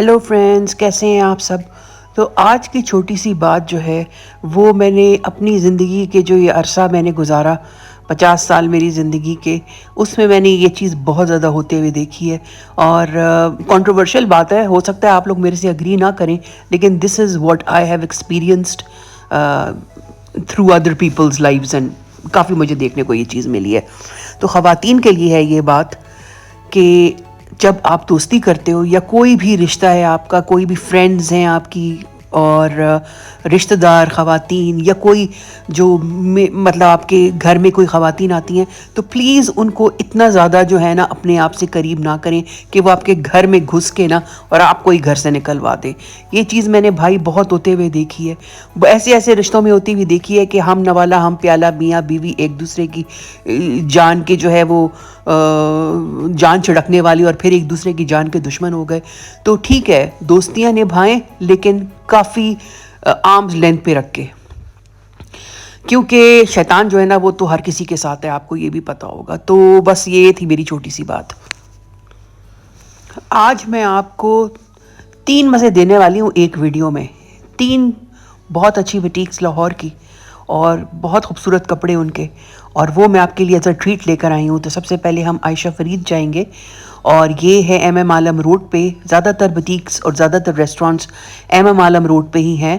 Hello friends, कैसे हैं आप सब। तो आज की छोटी सी बात जो है वो मैंने अपनी ज़िंदगी के जो ये अरसा मैंने गुजारा 50 साल मेरी ज़िंदगी के, उसमें मैंने ये चीज़ बहुत ज़्यादा होते हुए देखी है। और कंट्रोवर्शियल बात है, हो सकता है आप लोग मेरे से अग्री ना करें, लेकिन this is what I have experienced through other people's lives and काफ़ी मुझे देखने को ये चीज़ मिली है। तो ख़वातीन के लिए है ये बात कि जब आप दोस्ती करते हो या कोई भी रिश्ता है आपका, कोई भी फ्रेंड्स हैं आपकी और रिश्तेदार ख़वातीन या कोई जो मतलब आपके घर में कोई ख़वातीन आती हैं, तो प्लीज़ उनको इतना ज़्यादा जो है ना अपने आप से करीब ना करें कि वो आपके घर में घुस के ना और आपको ही घर से निकलवा दें। ये चीज़ मैंने भाई बहुत होते हुए देखी है, ऐसे ऐसे रिश्तों में होती हुई देखी है कि हम नवाला हम प्याला, मियाँ बीवी एक दूसरे की जान के जो है वो जान छिड़कने वाली और फिर एक दूसरे की जान के दुश्मन हो गए। तो ठीक है, दोस्तियां निभाएं लेकिन काफ़ी आर्म्स लेंथ पे रख के, क्योंकि शैतान जो है ना वो तो हर किसी के साथ है, आपको ये भी पता होगा। तो बस ये थी मेरी छोटी सी बात। आज मैं आपको 3 मज़े देने वाली हूँ एक वीडियो में। 3 बहुत अच्छी बुटीक्स लाहौर की और बहुत खूबसूरत कपड़े उनके, और वो मैं आपके लिए एज अ ट्रीट लेकर आई हूँ। तो सबसे पहले हम आयशा फरीद जाएंगे और ये है MM आलम रोड पे। ज़्यादातर बुटीक्स और ज़्यादातर रेस्टोरेंट्स MM आलम रोड पे ही हैं,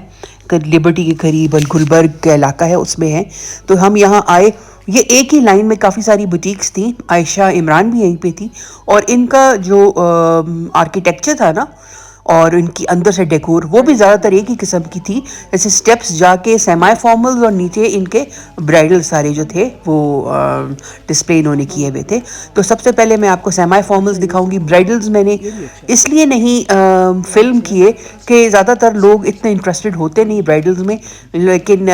लिबर्टी के करीब गुलबर्ग का इलाका है उसमें है। तो हम यहाँ आए, ये एक ही लाइन में काफ़ी सारी बुटीक्स थी। आयशा इमरान भी यहीं पे थी और इनका जो आर्किटेक्चर था ना और इनकी अंदर से डेकोर वो भी ज़्यादातर एक ही किस्म की थी। जैसे स्टेप्स जाके सेमी फॉर्मल्स और नीचे इनके ब्राइडल सारे जो थे वो डिस्प्ले इन्होंने किए हुए थे। तो सबसे पहले मैं आपको सेमी फॉर्मल्स दिखाऊंगी। ब्राइडल्स मैंने इसलिए नहीं फिल्म किए कि ज़्यादातर लोग इतने इंटरेस्टेड होते नहीं ब्राइडल्स में, लेकिन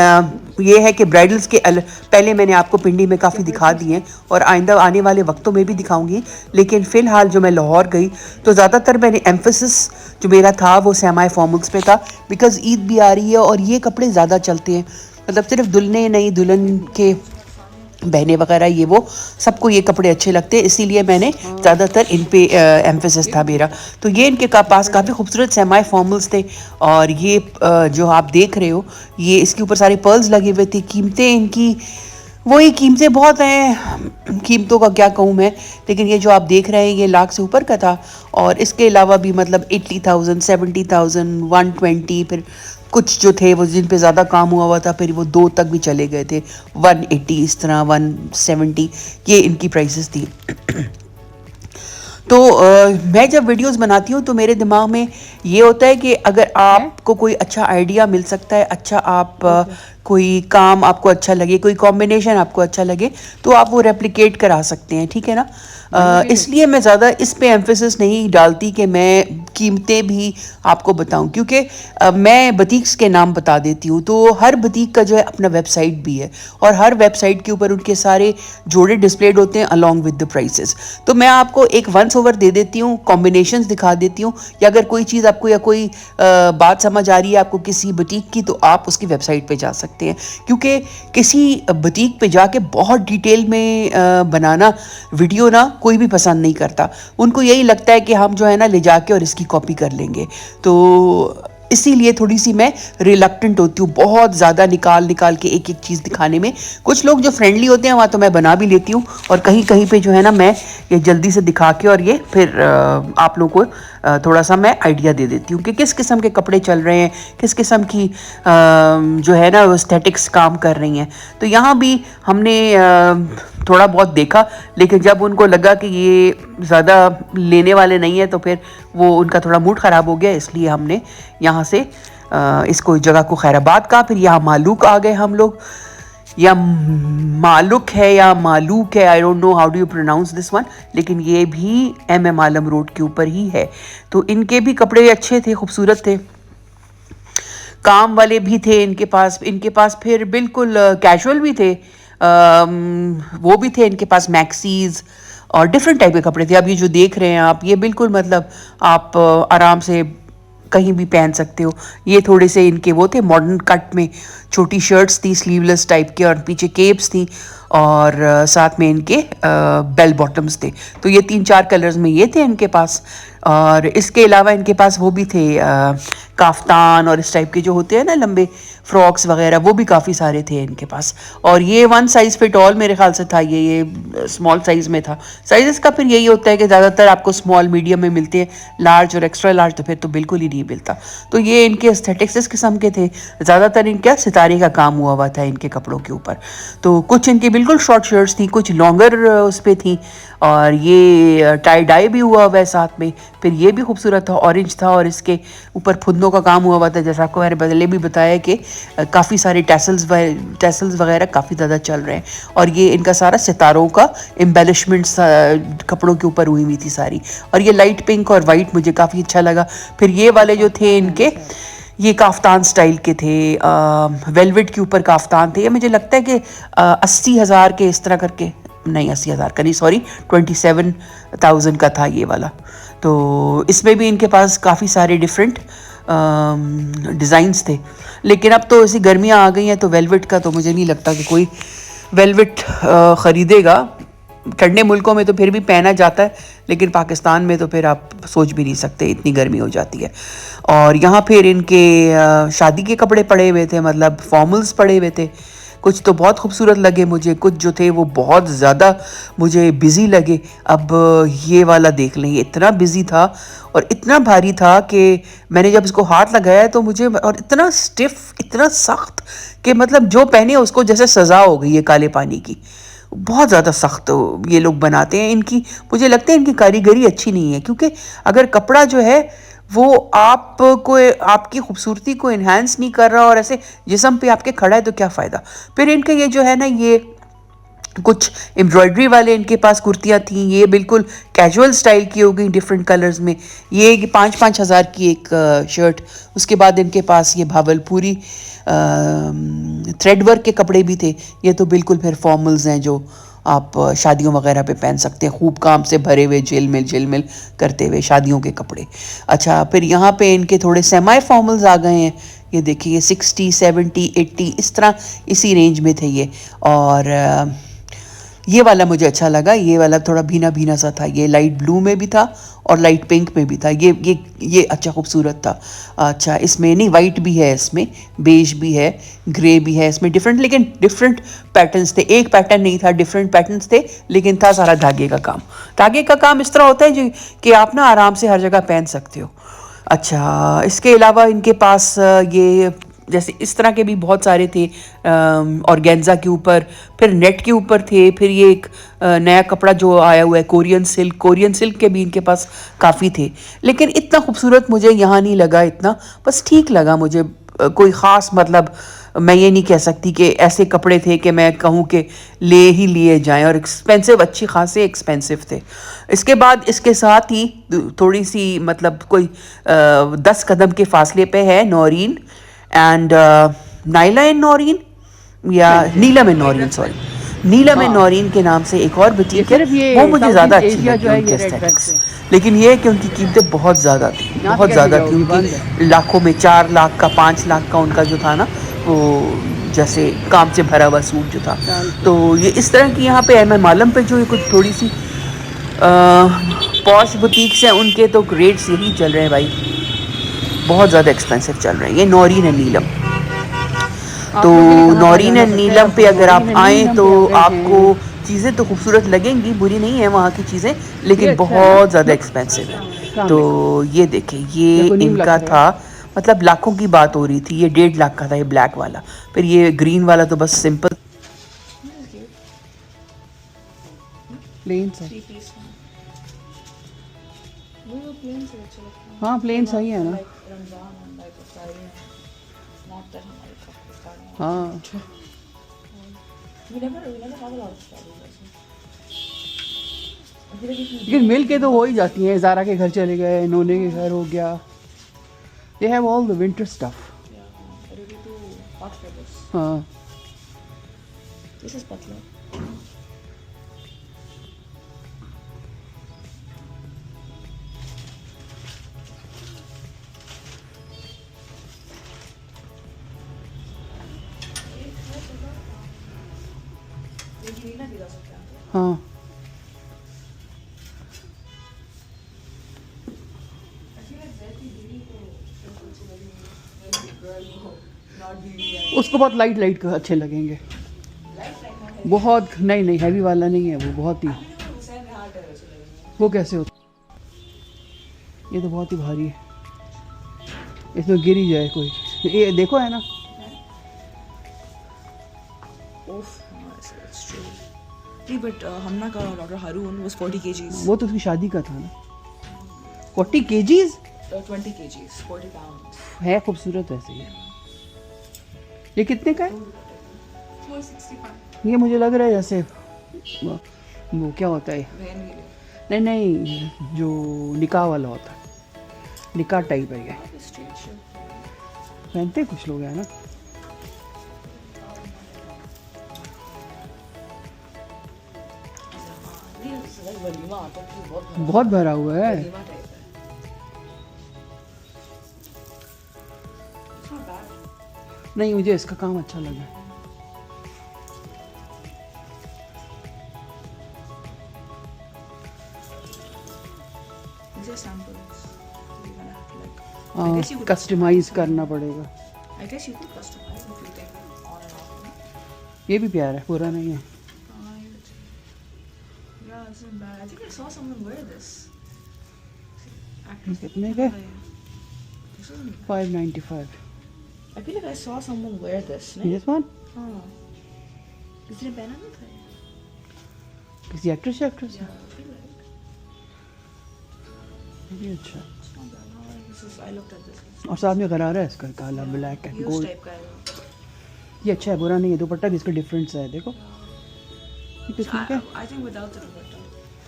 ये है कि ब्राइडल्स के पहले मैंने आपको पिंडी में काफ़ी दिखा दिए हैं और आइंदा आने वाले वक्तों में भी दिखाऊंगी। लेकिन फ़िलहाल जो मैं लाहौर गई तो ज़्यादातर मैंने एम्फेसिस जो मेरा था वो सेमी फॉर्मल्स पे था, बिकॉज़ ईद भी आ रही है और ये कपड़े ज़्यादा चलते हैं। मतलब सिर्फ दुल्हने नहीं, दुल्हन के बहनें वगैरह ये वो सबको ये कपड़े अच्छे लगते हैं, इसीलिए मैंने ज़्यादातर इन पे एम्फेसिस था मेरा। तो ये इनके पास काफ़ी खूबसूरत सेमी फॉर्मल्स थे और ये जो आप देख रहे हो ये इसके ऊपर सारे पर्ल्स लगे हुए थे। कीमतें इनकी वही कीमतें बहुत हैं, कीमतों का क्या कहूँ मैं, लेकिन ये जो आप देख रहे हैं ये लाख से ऊपर का था। और इसके अलावा भी मतलब 80,000, 70,000, 120, फिर कुछ जो थे वो जिन पे ज़्यादा काम हुआ था फिर वो 2 तक भी चले गए थे, 180 इस तरह, 170 ये इनकी प्राइसेस थी। तो मैं जब वीडियोस बनाती हूँ तो मेरे दिमाग में ये होता है कि अगर आपको कोई अच्छा आइडिया मिल सकता है, अच्छा आप कोई काम आपको अच्छा लगे, कोई कॉम्बिनेशन आपको अच्छा लगे, तो आप वो रेप्लिकेट करा सकते हैं, ठीक है ना। इसलिए मैं ज़्यादा इस पे एम्फेसिस नहीं डालती कि मैं कीमतें भी आपको बताऊं, क्योंकि मैं बुटीक्स के नाम बता देती हूँ। तो हर बुटीक का जो है अपना वेबसाइट भी है और हर वेबसाइट के ऊपर उनके सारे जोड़े डिस्प्लेड होते हैं अलॉन्ग विद द प्राइसेस। तो मैं आपको एक वंस ओवर दे देती हूँ, कॉम्बिनेशंस दिखा देती हूँ, या अगर कोई चीज़ आपको या कोई बात समझ आ रही है आपको किसी बुटीक की, तो आप उसकी वेबसाइट पे जा सकते हैं। क्योंकि किसी बुटीक पे जाके बहुत डिटेल में बनाना वीडियो ना कोई भी पसंद नहीं करता। उनको यही लगता है कि हम जो है ना ले जाके और इसकी कॉपी कर लेंगे। तो इसीलिए थोड़ी सी मैं रिलक्टेंट होती हूँ बहुत ज़्यादा निकाल के एक एक चीज़ दिखाने में। कुछ लोग जो फ्रेंडली होते हैं वहाँ तो मैं बना भी लेती हूँ, और कहीं कहीं पे जो है ना मैं ये जल्दी से दिखा के और ये फिर आप लोगों को थोड़ा सा मैं आइडिया दे देती हूँ कि किस किस्म के कपड़े चल रहे हैं, किस किस्म की जो है ना एस्थेटिक्स काम कर रही हैं। तो यहाँ भी हमने थोड़ा बहुत देखा, लेकिन जब उनको लगा कि ये ज़्यादा लेने वाले नहीं है तो फिर वो उनका थोड़ा मूड ख़राब हो गया, इसलिए हमने यहाँ से इसको जगह को खैराबाद का, फिर यहाँ मालूक आ गए हम लोग, या मालुक है या मालूक है, I don't know how do you pronounce this one, लेकिन ये भी MM आलम रोड के ऊपर ही है। तो इनके भी कपड़े अच्छे थे, खूबसूरत थे, काम वाले भी थे इनके पास फिर बिल्कुल कैजुअल भी थे, वो भी थे इनके पास, मैक्सीज और डिफरेंट टाइप के कपड़े थे। अब ये जो देख रहे हैं आप, ये बिल्कुल मतलब आप आराम से कहीं भी पहन सकते हो। ये थोड़े से इनके वो थे मॉडर्न कट में, छोटी शर्ट्स थी स्लीवलेस टाइप के, और पीछे केप्स थी, और साथ में इनके बेल बॉटम्स थे। तो ये 3-4 कलर्स में ये थे इनके पास। और इसके अलावा इनके पास वो भी थे काफ्तान और इस टाइप के जो होते हैं ना लंबे फ्रॉक्स वगैरह, वो भी काफ़ी सारे थे इनके पास। और ये 1 साइज़ फिट ऑल मेरे ख्याल से था, ये स्मॉल साइज़ में था। साइज़ का फिर यही होता है कि ज़्यादातर आपको स्मॉल मीडियम में मिलते हैं, लार्ज और एक्स्ट्रा लार्ज तो फिर तो बिल्कुल ही नहीं मिलता। तो ये इनके एस्थेटिक्स इस किस्म के थे। ज़्यादातर इनका सितारे का काम हुआ था इनके कपड़ों के ऊपर। तो कुछ इनकी बिल्कुल शॉर्ट शर्ट्स थी, कुछ लॉन्गर उस पर थी, और ये टाई डाई भी हुआ है साथ में। फिर ये भी खूबसूरत था, ऑरेंज था, और इसके ऊपर फुदनों का काम हुआ था, जैसा आपको मैंने पहले भी बताया कि काफ़ी सारे टैसल्स वगैरह काफ़ी ज़्यादा चल रहे हैं। और ये इनका सारा सितारों का एम्बेलिशमेंट्स कपड़ों के ऊपर हुई थी सारी। और ये लाइट पिंक और वाइट मुझे काफ़ी अच्छा लगा। फिर ये वाले जो थे इनके, ये काफ्तान स्टाइल के थे, वेलवेट के ऊपर काफ्तान थे। ये मुझे लगता है कि 80,000 के इस तरह करके, नहीं 80,000 का नहीं, सॉरी 27,000 का था ये वाला। तो इसमें भी इनके पास काफ़ी सारे डिफरेंट डिज़ाइंस थे। लेकिन अब तो ऐसी गर्मियाँ आ गई हैं तो वेलवेट का तो मुझे नहीं लगता कि कोई वेलवेट ख़रीदेगा। ठंडे मुल्कों में तो फिर भी पहना जाता है, लेकिन पाकिस्तान में तो फिर आप सोच भी नहीं सकते, इतनी गर्मी हो जाती है। और यहाँ फिर इनके शादी के कपड़े पड़े हुए थे, मतलब फॉर्मल्स पड़े हुए थे। कुछ तो बहुत खूबसूरत लगे मुझे, कुछ जो थे वो बहुत ज़्यादा मुझे बिज़ी लगे। अब ये वाला देख लें, ये इतना बिज़ी था और इतना भारी था कि मैंने जब इसको हाथ लगाया तो मुझे, और इतना स्टिफ, इतना सख्त कि मतलब जो पहने उसको जैसे सज़ा हो गई है काले पानी की। बहुत ज़्यादा सख्त ये लोग बनाते हैं। इनकी, मुझे लगता है इनकी कारीगरी अच्छी नहीं है, क्योंकि अगर कपड़ा जो है वो आपको, आपकी खूबसूरती को इन्हांस नहीं कर रहा और ऐसे जिस्म पे आपके खड़ा है तो क्या फ़ायदा। फिर इनके ये जो है ना, ये कुछ एम्ब्रॉयडरी वाले इनके पास कुर्तियाँ थी, ये बिल्कुल कैजुअल स्टाइल की हो गई डिफरेंट कलर्स में। ये 5-5 हज़ार की एक शर्ट। उसके बाद इनके पास ये भावलपुरी थ्रेड वर्क के कपड़े भी थे। ये तो बिल्कुल फिर फॉर्मल्स हैं जो आप शादियों वगैरह पे पहन सकते हैं, खूब काम से भरे हुए, झिलमिल करते हुए शादियों के कपड़े। अच्छा, फिर यहाँ पे इनके थोड़े सेमी फॉर्मल्स आ गए हैं। ये देखिए 60, 70, 80 इस तरह इसी रेंज में थे ये। और ये वाला मुझे अच्छा लगा, ये वाला थोड़ा भीना भीना सा था। ये लाइट ब्लू में भी था और लाइट पिंक में भी था। ये अच्छा खूबसूरत था। अच्छा, इसमें नहीं, वाइट भी है, इसमें बेज भी है, ग्रे भी है, इसमें डिफरेंट, लेकिन डिफरेंट पैटर्न्स थे। एक पैटर्न नहीं था, डिफरेंट पैटर्न्स थे, लेकिन था सारा धागे का काम। धागे का काम इस तरह होता है जी कि आप ना आराम से हर जगह पहन सकते हो। अच्छा, इसके अलावा इनके पास ये जैसे इस तरह के भी बहुत सारे थे, ऑर्गेन्जा के ऊपर, फिर नेट के ऊपर थे। फिर ये एक नया कपड़ा जो आया हुआ है कोरियन सिल्क के भी इनके पास काफ़ी थे। लेकिन इतना खूबसूरत मुझे यहाँ नहीं लगा, इतना बस ठीक लगा मुझे। कोई ख़ास मतलब मैं ये नहीं कह सकती कि ऐसे कपड़े थे कि मैं कहूँ कि ले ही लिए जाएं। और एक्सपेंसिव, अच्छी खासे एक्सपेंसिव थे। इसके बाद इसके साथ ही थोड़ी सी मतलब कोई 10 कदम के फासले पे है नौरीन एंड नाइला एंड नौरीन, या Neelam and Naureen, sorry, Neelam and Naureen के नाम से एक और बुटीक है। वो मुझे ज़्यादा अच्छी लगी उनके एस्थेटिक्स। लेकिन ये है कि उनकी कीमतें बहुत ज़्यादा थी, बहुत ज़्यादा थी उनकी, लाखों में, 4 लाख का, 5 लाख का उनका जो था ना, वो जैसे काम से भरा हुआ सूट जो था। तो ये इस तरह की यहाँ पे है। मैं मालम पे जो कुछ थोड़ी सी पॉश बुटीक्स हैं, उनके तो रेट्स यही चल रहे हैं भाई, बहुत ज़्यादा एक्सपेंसिव चल रहे हैं। ये नौरीन एंड नीलम, तो नौरीन एंड नीलम पे अगर आप आएँ तो आपको चीज़ें तो खूबसूरत लगेंगी, बुरी नहीं है वहाँ की चीज़ें, लेकिन बहुत ज़्यादा एक्सपेंसिव है। तो ये देखें, ये इनका था, मतलब लाखों की बात हो रही थी। ये 1.5 लाख का था ये ब्लैक वाला। फिर ये ग्रीन वाला तो बस सिंपल प्लेन है। हाँ, प्लेन सही है ना। हाँ, लेकिन मिल के तो हो ही जाती हैं। ज़ारा के घर चले गए, नोने के घर हो गया। They have all the winter stuff. हाँ, हाँ उसको बहुत लाइट लाइट अच्छे लगेंगे। बहुत नहीं नहीं हैवी वाला नहीं है वो, बहुत ही। वो कैसे होता? ये तो बहुत ही भारी है, इसमें गिर ही जाए कोई। ये देखो है ना। बट हमना का डॉक्टर हारून was 40 kgs. वो तो उसकी शादी का था ना। 40 kgs? 20 kgs, 40 pounds. है खूबसूरत वैसे ही। ये कितने का है? 465. ये मुझे लग रहा है जैसे वो क्या होता है, नहीं नहीं जो निकाह वाला होता है, निकाह टाइप है ये। पहनते कुछ लोग हैं ना। बहुत भरा हुआ है। नहीं मुझे इसका काम अच्छा लगा। कस्टमाइज करना पड़ेगा। I guess you could customize if you take it on and off. ये भी प्यारा है, पूरा नहीं है। Yeah, it's not bad. I think I saw someone wear this. कितने का? This isn't bad. 595। I feel like I saw someone wear this. This one? हाँ. किसी ने पहना नहीं था? किसी actress Yeah, I feel like. ये अच्छा। It's not bad. No, this is. I looked at this. और साथ में गरारा है इसका, काला black and Huge gold. type का है. ये अच्छा है, बुरा नहीं है। दुपट्टा भी इसका डिफरेंट सा है, देखो। ये कितने का है? I think without the dupatta.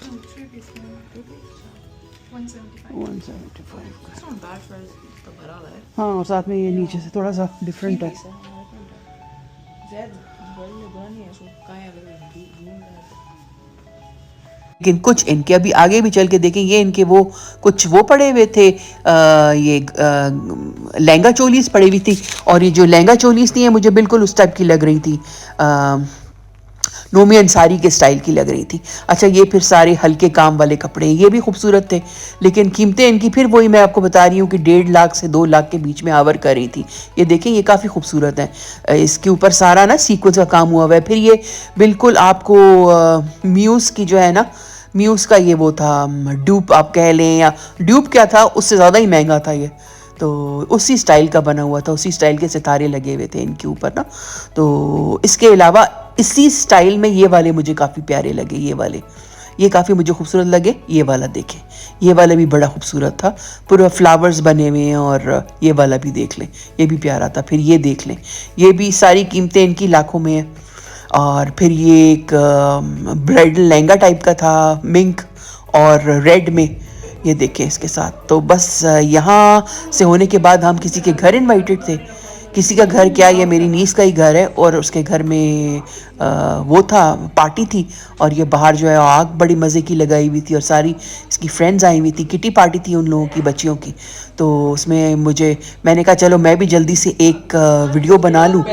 175 का। It's not bad for the barala है. हाँ और साथ में ये नीचे से थोड़ा सा डिफरेंट है। ज़्यादा बड़ा नहीं है, सो कहाँ है अगर लेकिन कुछ इनके अभी आगे भी चल के देखेंगे, इनके वो कुछ वो पड़े हुए थे, ये लहंगा चोलीस पड़ी हुई थी। और ये जो लहंगा चोलीस थी मुझे बिल्कुल उस टाइप की लग रही थी, नोमी अंसारी के स्टाइल की लग रही थी। अच्छा ये फिर सारे हल्के काम वाले कपड़े, ये भी खूबसूरत थे, लेकिन कीमतें इनकी फिर वही मैं आपको बता रही हूँ कि 1.5 लाख से 2 लाख के बीच में आवर कर रही थी। ये देखें ये काफ़ी खूबसूरत है, इसके ऊपर सारा ना सीक्वेंस का काम हुआ हुआ है। फिर ये बिल्कुल आपको म्यूज़ की जो है ना, म्यूज़ का ये वो था, ड्यूप आप कह लें या ड्यूप क्या था, उससे ज़्यादा ही महंगा था ये। तो उसी स्टाइल का बना हुआ था, उसी स्टाइल के सितारे लगे हुए थे इनके ऊपर ना। तो इसके अलावा इसी स्टाइल में ये वाले मुझे काफ़ी प्यारे लगे, ये वाले ये काफ़ी मुझे खूबसूरत लगे। ये वाला देखें, ये वाला भी बड़ा खूबसूरत था, पूरा फ्लावर्स बने हुए हैं। और ये वाला भी देख लें, ये भी प्यारा था। फिर ये देख लें, ये भी सारी कीमतें इनकी लाखों में हैं। और फिर ये एक ब्राइडल लहंगा टाइप का था, मिंक और रेड में, ये देखें इसके साथ। तो बस यहाँ से होने के बाद हम किसी के घर इनवाइटेड थे। किसी का घर क्या, ये मेरी नीस का ही घर है, और उसके घर में वो था, पार्टी थी। और ये बाहर जो है आग बड़ी मज़े की लगाई हुई थी, और सारी इसकी फ्रेंड्स आई हुई थी, किटी पार्टी थी उन लोगों की, बच्चियों की। तो उसमें मैंने कहा चलो मैं भी जल्दी से एक वीडियो बना लूँ।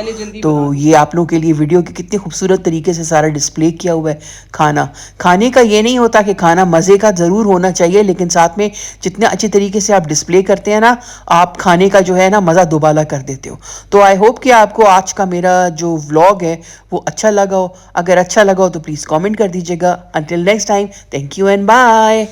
तो ये आप लोगों के लिए वीडियो की कितने खूबसूरत तरीके से सारा डिस्प्ले किया हुआ है। खाने का ये नहीं होता कि खाना मज़े का ज़रूर होना चाहिए, लेकिन साथ में जितने अच्छे तरीके से आप डिस्प्ले करते हैं ना, आप खाने का जो है ना मज़ा दोबाला कर देते हो। तो आई होप कि आपको आज का मेरा जो व्लॉग है वो अच्छा लगा हो। अगर अच्छा लगा हो तो प्लीज़ कमेंट कर दीजिएगा। Until next time, thank you and bye.